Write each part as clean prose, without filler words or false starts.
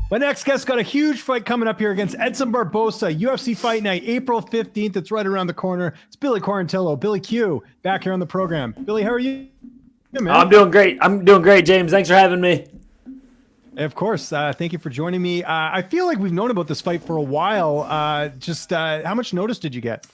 My next guest got a huge fight coming up here against Edson Barboza, UFC Fight Night, April 15th. It's right around the corner. It's Billy Quarantillo, Billy Q, back here on the program. Billy, how are you, man? I'm doing great. James. Thanks for having me. Of course. Thank you for joining me. I feel like we've known about this fight for a while. How much notice did you get?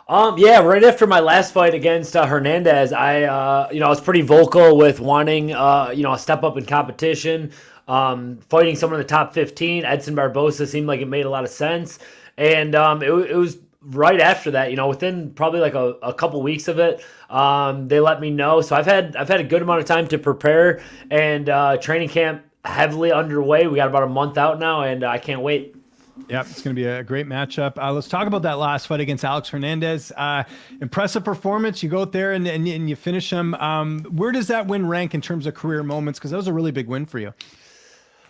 Yeah, right after my last fight against Hernandez, I was pretty vocal with wanting, a step up in competition. Fighting someone in the top 15, Edson Barboza seemed like it made a lot of sense. And it was right after that, within probably like a couple weeks of it, they let me know. So I've had a good amount of time to prepare, and training camp heavily underway. We got about a month out now, and I can't wait. Yep, it's going to be a great matchup. Let's talk about that last fight against Alex Hernandez. Impressive performance. You go out there and you finish him. Where does that win rank in terms of career moments? Because that was a really big win for you.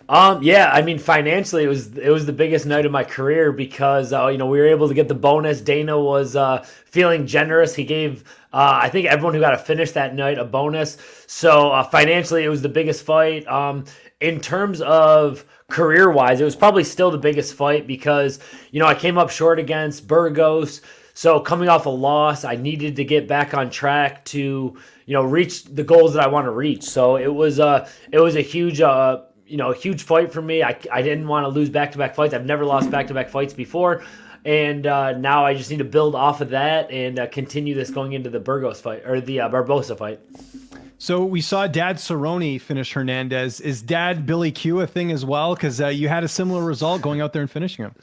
Yeah, I mean, financially, it was the biggest night of my career because we were able to get the bonus. Dana was feeling generous. He gave I think everyone who got a finish that night a bonus. So financially, it was the biggest fight. In terms of career-wise, it was probably still the biggest fight because I came up short against Burgos. So coming off a loss, I needed to get back on track to reach the goals that I want to reach. So it was a huge. A huge fight for me. I didn't want to lose back-to-back fights. I've never lost back-to-back fights before. And now I just need to build off of that and continue this going into the Burgos fight, or the Barboza fight. So we saw Dad Cerrone finish Hernandez. Is Dad Billy Q a thing as well? Because you had a similar result going out there and finishing him.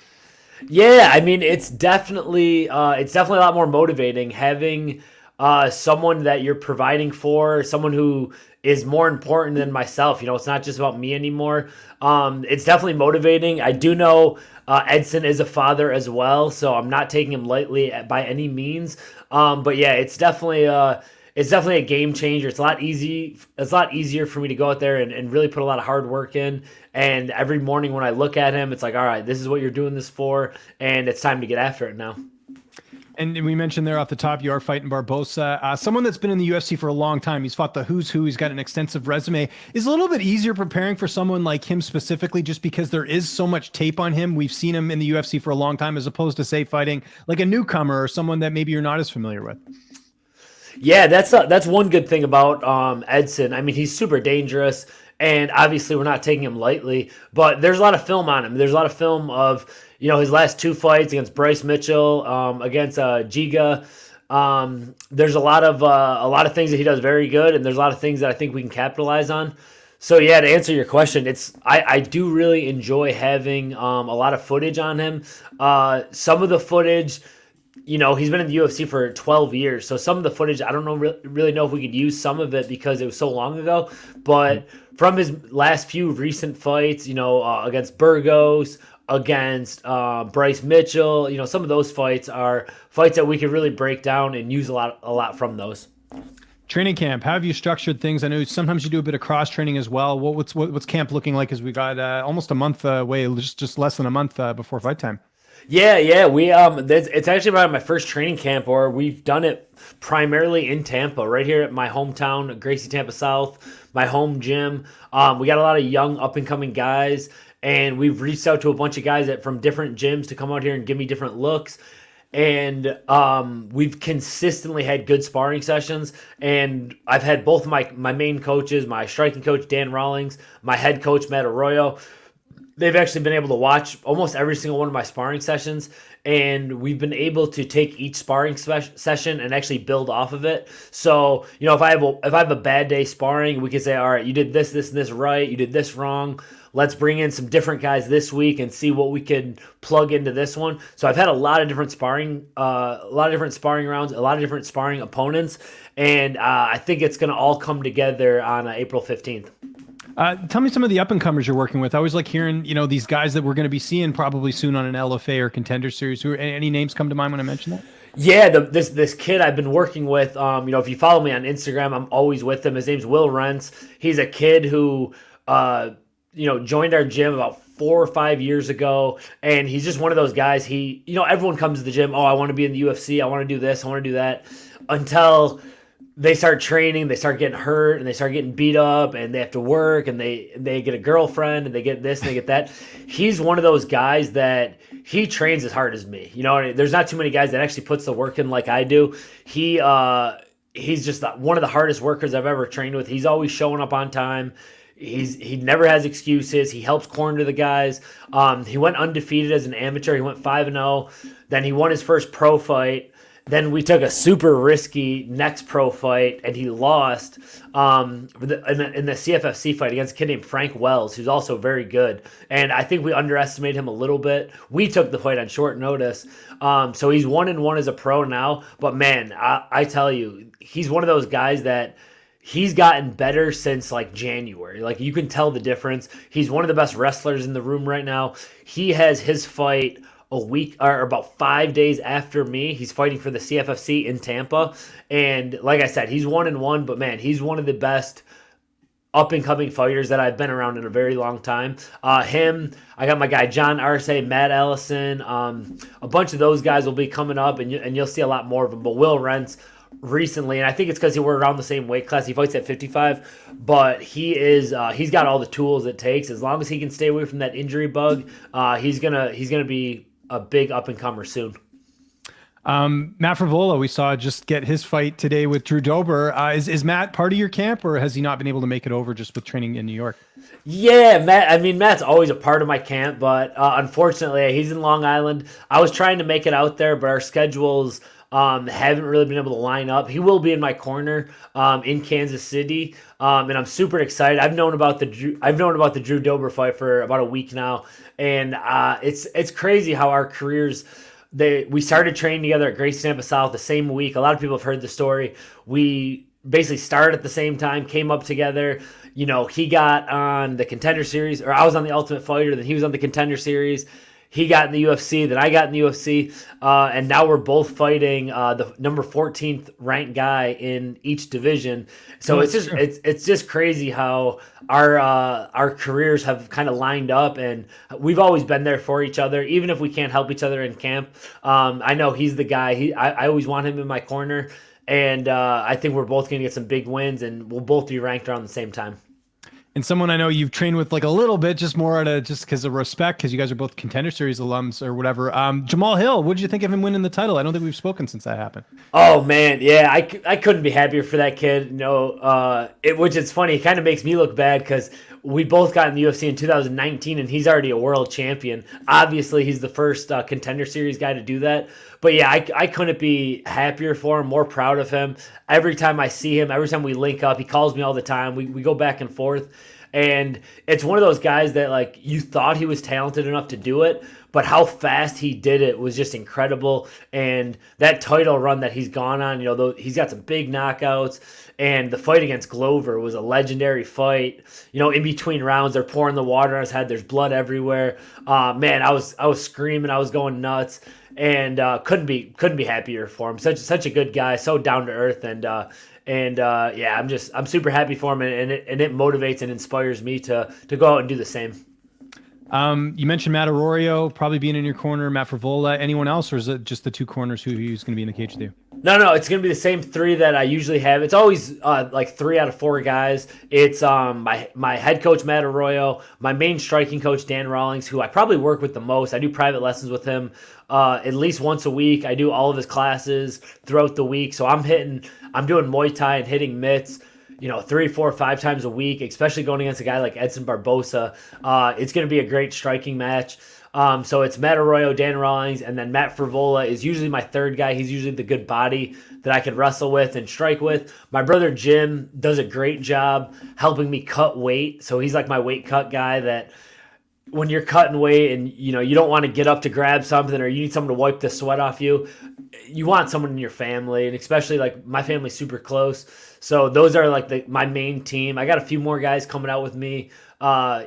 Yeah, I mean, it's definitely a lot more motivating having someone that you're providing for, someone who is more important than myself. It's not just about me anymore. It's definitely motivating. I do know Edson is a father as well, so I'm not taking him lightly by any means. But yeah, it's definitely a game changer. It's a lot easier for me to go out there and really put a lot of hard work in. And every morning when I look at him, it's like, all right, this is what you're doing this for, and it's time to get after it now. And we mentioned there off the top, you are fighting Barboza, someone that's been in the UFC for a long time. He's fought the who's who. He's got an extensive resume. Is a little bit easier preparing for someone like him specifically just because there is so much tape on him. We've seen him in the UFC for a long time, as opposed to, say, fighting like a newcomer or someone that maybe you're not as familiar with. Yeah, that's one good thing about Edson. I mean, he's super dangerous, and obviously we're not taking him lightly, but there's a lot of film on him. There's a lot of film of his last two fights against Bryce Mitchell, against Giga. There's a lot of things that he does very good, and there's a lot of things that I think we can capitalize on. So yeah, to answer your question, I do really enjoy having a lot of footage on him. Some of the footage, he's been in the UFC for 12 years, so some of the footage, I don't know really know if we could use some of it because it was so long ago. But from his last few recent fights, against Burgos, against Bryce Mitchell, some of those fights are fights that we could really break down and use a lot from those. Training camp, how have you structured things? I know sometimes you do a bit of cross training as well. What's camp looking like as we got almost a month away, just less than a month before fight time? Yeah, we it's actually about my first training camp, or we've done it primarily in Tampa, right here at my hometown, Gracie, Tampa South, my home gym. We got a lot of young up and coming guys, and we've reached out to a bunch of guys from different gyms to come out here and give me different looks. And we've consistently had good sparring sessions, and I've had both my main coaches, my striking coach Dan Rawlings, my head coach Matt Arroyo. They've actually been able to watch almost every single one of my sparring sessions, and we've been able to take each sparring session and actually build off of it. So, if I have a bad day sparring, we can say, all right, you did this, and this right, you did this wrong. Let's bring in some different guys this week and see what we can plug into this one. So I've had a lot of different sparring rounds, a lot of different sparring opponents, and I think it's going to all come together on April 15th. Tell me some of the up-and-comers you're working with. I always like hearing, these guys that we're going to be seeing probably soon on an LFA or Contender Series. Any names come to mind when I mention that? Yeah, this kid I've been working with, if you follow me on Instagram, I'm always with him. His name's Will Rentz. He's a kid who, joined our gym about 4 or 5 years ago, and he's just one of those guys. Everyone comes to the gym, oh, I want to be in the UFC, I want to do this, I want to do that, until they start training, they start getting hurt, and they start getting beat up, and they have to work, and they get a girlfriend, and they get this and they get that. He's one of those guys that he trains as hard as me. There's not too many guys that actually puts the work in like I do. He's just one of the hardest workers I've ever trained with. He's always showing up on time. He never has excuses. He helps corner the guys. He went undefeated as an amateur. He went 5-0. Then he won his first pro fight. Then we took a super risky next pro fight, and he lost in the CFFC fight against a kid named Frank Wells, who's also very good. And I think we underestimated him a little bit. We took the fight on short notice. So he's 1-1 as a pro now. But, man, I tell you, he's one of those guys that he's gotten better since, like, January. Like, you can tell the difference. He's one of the best wrestlers in the room right now. He has his fight a week or about 5 days after me. He's fighting for the CFFC in Tampa. And like I said, he's 1-1, but man, he's one of the best up and coming fighters that I've been around in a very long time. I got my guy John Arce, Matt Ellison, a bunch of those guys will be coming up, and you'll see a lot more of them. But Will Rentz recently, and I think it's because we're around the same weight class. He fights at 55, but he's got all the tools it takes. As long as he can stay away from that injury bug, he's gonna be a big up-and-comer soon. Matt Frivola, we saw just get his fight today with Drew Dober. Is Matt part of your camp, or has he not been able to make it over just with training in New York? Yeah, Matt's always a part of my camp, but unfortunately, he's in Long Island. I was trying to make it out there, but our schedules haven't really been able to line up. He will be in my corner in Kansas City, and I'm super excited. I've known about the Drew Dober fight for about a week now, and it's crazy how our careers. We started training together at Gracie Tampa South the same week. A lot of people have heard the story. We basically started at the same time, came up together. He got on the Contender Series, or I was on the Ultimate Fighter, then he was on the Contender Series. He got in the UFC, then I got in the UFC, and now we're both fighting the number 14th ranked guy in each division. So it's just crazy how our careers have kind of lined up, and we've always been there for each other, even if we can't help each other in camp. I know he's the guy. I always want him in my corner, and I think we're both going to get some big wins, and we'll both be ranked around the same time. And someone I know you've trained with like a little bit, just more just because of respect, because you guys are both Contender Series alums or whatever. Jamal Hill, what did you think of him winning the title? I don't think we've spoken since that happened. Oh man, yeah, I couldn't be happier for that kid. Which is funny. It kind of makes me look bad because we both got in the UFC in 2019, and he's already a world champion. Obviously, he's the first Contender Series guy to do that. But yeah, I couldn't be happier for him, more proud of him. Every time I see him, every time we link up, he calls me all the time. We go back and forth. And it's one of those guys that, like, you thought he was talented enough to do it, but how fast he did it was just incredible. And that title run that he's gone on, he's got some big knockouts. And the fight against Glover was a legendary fight. In between rounds, they're pouring the water on his head. There's blood everywhere. Man, I was screaming. I was going nuts. And couldn't be happier for him. Such a good guy, so down to earth, and yeah, I'm super happy for him, and it motivates and inspires me to go out and do the same. You mentioned Matt Arroyo probably being in your corner, Matt Frivola. Anyone else, or is it just the two corners who's going to be in the cage with you? No, it's going to be the same three that I usually have. It's always like 3 out of 4 guys. It's my head coach, Matt Arroyo, my main striking coach, Dan Rawlings, who I probably work with the most. I do private lessons with him at least once a week. I do all of his classes throughout the week. So I'm doing Muay Thai and hitting mitts, 3, 4, 5 times a week, especially going against a guy like Edson Barboza. It's going to be a great striking match. So it's Matt Arroyo, Dan Rawlings, and then Matt Frivola is usually my third guy. He's usually the good body that I could wrestle with and strike with. My brother Jim does a great job helping me cut weight. So he's like my weight cut guy that when you're cutting weight and you don't want to get up to grab something, or you need someone to wipe the sweat off you, you want someone in your family, and especially like my family's super close. So those are like my main team. I got a few more guys coming out with me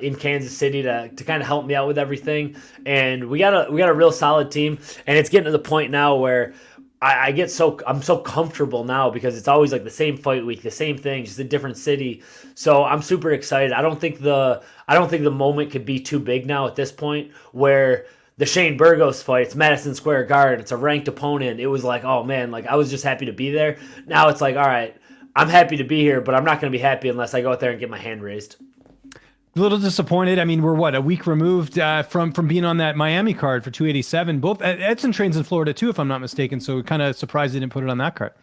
in Kansas City to kind of help me out with everything, and we got a real solid team. And it's getting to the point now where I'm so comfortable now because it's always like the same fight week, the same thing, just a different city. So I'm super excited. I don't think the moment could be too big now at this point, where the Shane Burgos fight, it's Madison Square Garden, it's a ranked opponent. It was like, oh man, like I was just happy to be there. Now it's like, all right, I'm happy to be here, but I'm not going to be happy unless I go out there and get my hand raised. A little disappointed. I mean, we're what, a week removed from being on that Miami card for 287. Both Edson trains in Florida too, if I'm not mistaken. So kind of surprised they didn't put it on that card.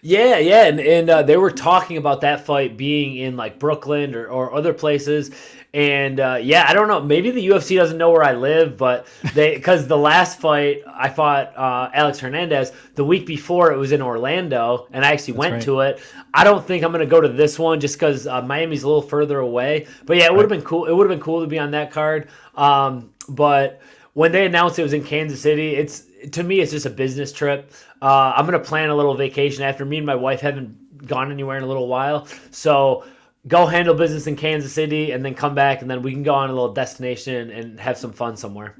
Yeah, and they were talking about that fight being in like Brooklyn or other places, and yeah, I don't know. Maybe the UFC doesn't know where I live, but because the last fight I fought Alex Hernandez the week before, it was in Orlando, and I actually went to it. I don't think I'm gonna go to this one just because Miami's a little further away. But yeah, it would have been cool. It would have been cool to be on that card. But when they announced it was in Kansas City, to me it's just a business trip. I'm going to plan a little vacation after me and my wife haven't gone anywhere in a little while. So go handle business in Kansas City and then come back, and then we can go on a little destination and have some fun somewhere.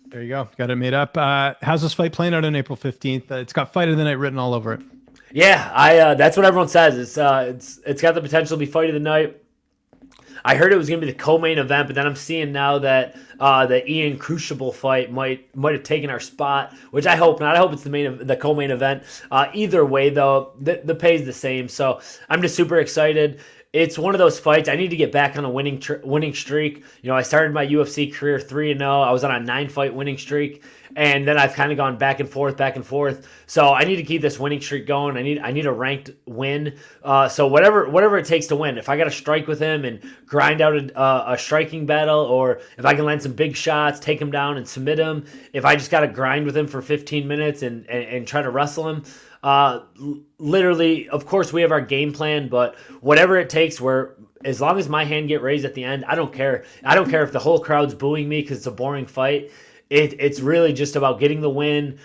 There you go. Got it made up. How's this fight playing out on April 15th? It's got fight of the night written all over it. Yeah, that's what everyone says. It's got the potential to be fight of the night. I heard it was going to be the co-main event, but then I'm seeing now that the Ian Crucible fight might have taken our spot, which I hope not. I hope it's the co-main event. Either way, though, the pay's the same, so I'm just super excited. It's one of those fights. I need to get back on a winning streak. You know, I started my UFC career 3-0. I was on a 9-fight winning streak, and then I've kind of gone back and forth. So I need to keep this winning streak going. I need a ranked win. So whatever it takes to win. If I got to strike with him and grind out a striking battle, or if I can land some big shots, take him down and submit him. If I just got to grind with him for 15 minutes and try to wrestle him. Literally, of course, we have our game plan, but whatever it takes, as long as my hand get raised at the end, I don't care. I don't care if the whole crowd's booing me because it's a boring fight. It's really just about getting the win,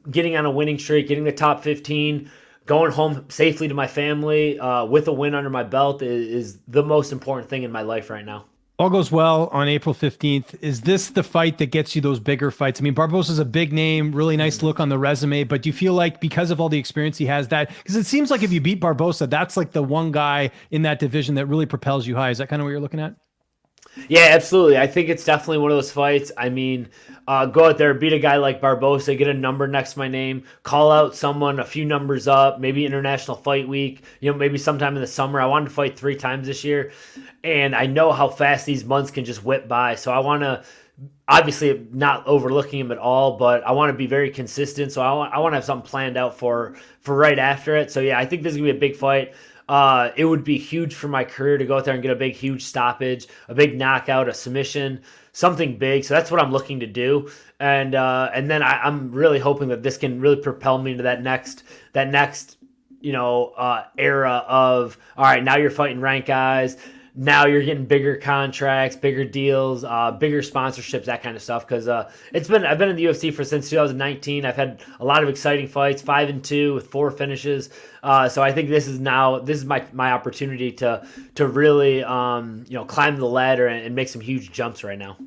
getting on a winning streak, getting the top 15, going home safely to my family with a win under my belt is the most important thing in my life right now. All goes well on April 15th. Is this the fight that gets you those bigger fights? I mean, Barboza's a big name, really nice look on the resume, but do you feel like because of all the experience he has because it seems like if you beat Barboza, that's like the one guy in that division that really propels you high. Is that kind of what you're looking at? Yeah, absolutely. I think it's definitely one of those fights. I mean, go out there, beat a guy like Barboza, get a number next to my name, call out someone a few numbers up, maybe International Fight Week, maybe sometime in the summer. I wanted to fight 3 times this year, and I know how fast these months can just whip by. So I want to, obviously not overlooking him at all, but I want to be very consistent. So I want to have something planned out for right after it. So yeah, I think this is going to be a big fight. It would be huge for my career to go out there and get a big, huge stoppage, a big knockout, a submission, something big. So that's what I'm looking to do. And then I'm really hoping that this can really propel me into that next, era of, all right, now you're fighting ranked guys. Now you're getting bigger contracts, bigger deals, bigger sponsorships, that kind of stuff. Because I've been in the UFC since 2019. I've had a lot of exciting fights, 5-2 with 4 finishes. So I think this is my opportunity to really climb the ladder and make some huge jumps right now.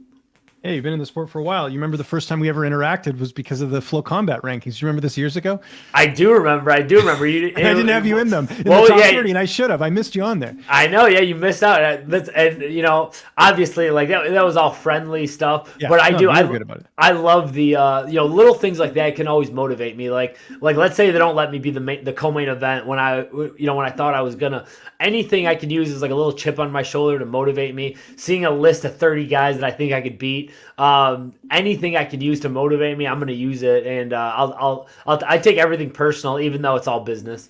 Hey, you've been in the sport for a while. You remember the first time we ever interacted was because of the Flow Combat rankings. You remember this years ago? I do remember. You. I didn't have you in them in the top 30, and I should have. I missed you on there. I know. Yeah, you missed out. And obviously, like that was all friendly stuff. Yeah, but I love the little things like that can always motivate me. Like let's say they don't let me be the co-main event when I thought I was gonna. Anything I could use is like a little chip on my shoulder to motivate me. Seeing a list of 30 guys that I think I could beat. Anything I could use to motivate me, I'm going to use it, and I take everything personal, even though it's all business.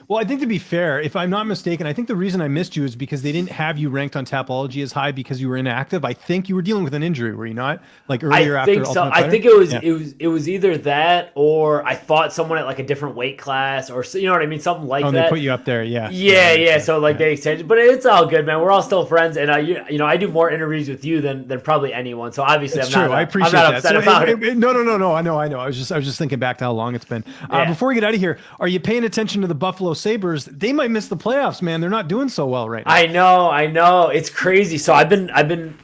Well, I think to be fair, if I'm not mistaken, I think the reason I missed you is because they didn't have you ranked on Tapology as high because you were inactive. I think you were dealing with an injury, were you not? Like earlier after Ultimate Fighter? I think it was either that or I fought someone at like a different weight class or you know what I mean, something like that. They put you up there, yeah. Yeah. So they exchanged, but it's all good, man. We're all still friends, and I do more interviews with you than probably anyone. So obviously, I appreciate I'm not that. upset about it. No. I know. I was just thinking back to how long it's been. Before we get out of here, are you paying attention to the Buffalo Sabres? They might miss the playoffs, man. They're not doing so well right now. I know. It's crazy. So I've been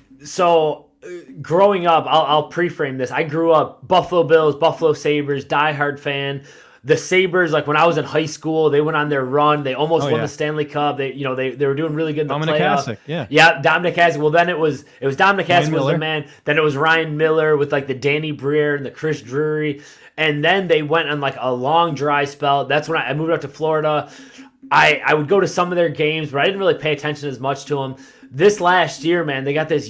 growing up. I'll pre-frame this. I grew up Buffalo Bills, Buffalo Sabres, diehard fan. The Sabres, like when I was in high school, they went on their run. They almost won the Stanley Cup. They were doing really good in the playoffs. Yeah, Dominic Hasek. Well, then it was Dominic Hasek was the man. Then it was Ryan Miller with like the Danny Briere and the Chris Drury. And then they went on like a long dry spell. That's when I moved out to Florida. I would go to some of their games, but I didn't really pay attention as much to them. This last year, man, they got this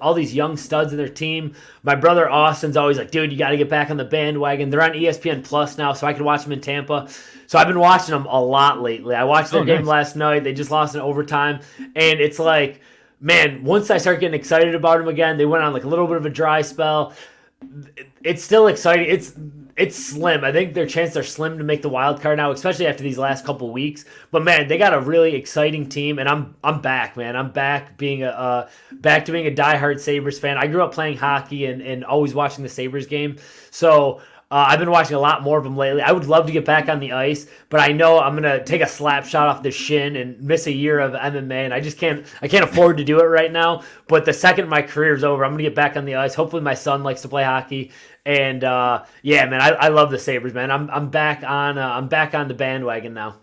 all these young studs in their team. My brother Austin's always like, dude, you got to get back on the bandwagon. They're on ESPN Plus now, so I can watch them in Tampa. So I've been watching them a lot lately. I watched their game last night. They just lost in overtime, and it's like, man, once I start getting excited about them again, they went on like a little bit of a dry spell. It's still exciting. It's slim. I think their chances are slim to make the wild card now, especially after these last couple weeks. But man, they got a really exciting team, and I'm back, man. I'm back being back to being a diehard Sabres fan. I grew up playing hockey and always watching the Sabres game, so. I've been watching a lot more of them lately. I would love to get back on the ice, but I know I'm gonna take a slap shot off the shin and miss a year of MMA, and I can't afford to do it right now. But the second my career is over, I'm gonna get back on the ice. Hopefully, my son likes to play hockey, and yeah, man, I love the Sabres, man. I'm back on the bandwagon now.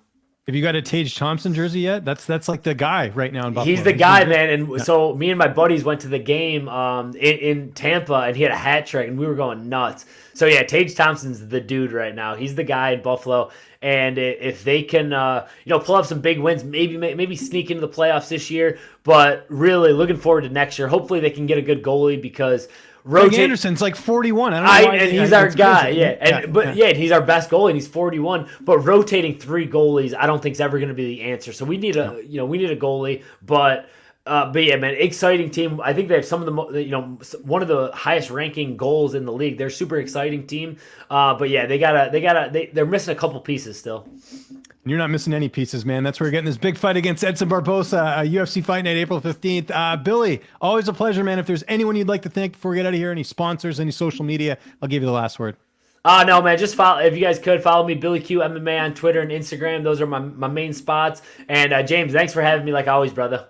Have you got a Tage Thompson jersey yet? That's like the guy right now in Buffalo. He's the guy, man. And so me and my buddies went to the game in Tampa, and he had a hat trick, and we were going nuts. So yeah, Tage Thompson's the dude right now. He's the guy in Buffalo, and if they can, pull up some big wins, maybe sneak into the playoffs this year. But really looking forward to next year. Hopefully they can get a good goalie because. Greg Anderson's like 41. I don't know why. And he's our guy, yeah. He's our best goalie, and he's 41. But rotating 3 goalies, I don't think is ever going to be the answer. So we need a goalie. But yeah, man, exciting team. I think they have some of the one of the highest ranking goals in the league. They're a super exciting team. But yeah, they're missing a couple pieces still. You're not missing any pieces, man. That's where we're getting this big fight against Edson Barboza, UFC Fight Night, April 15th. Billy, always a pleasure, man. If there's anyone you'd like to thank before we get out of here, any sponsors, any social media, I'll give you the last word. No, man, just follow. If you guys could follow me, Billy Q MMA on Twitter and Instagram. Those are my main spots. And James, thanks for having me like always, brother.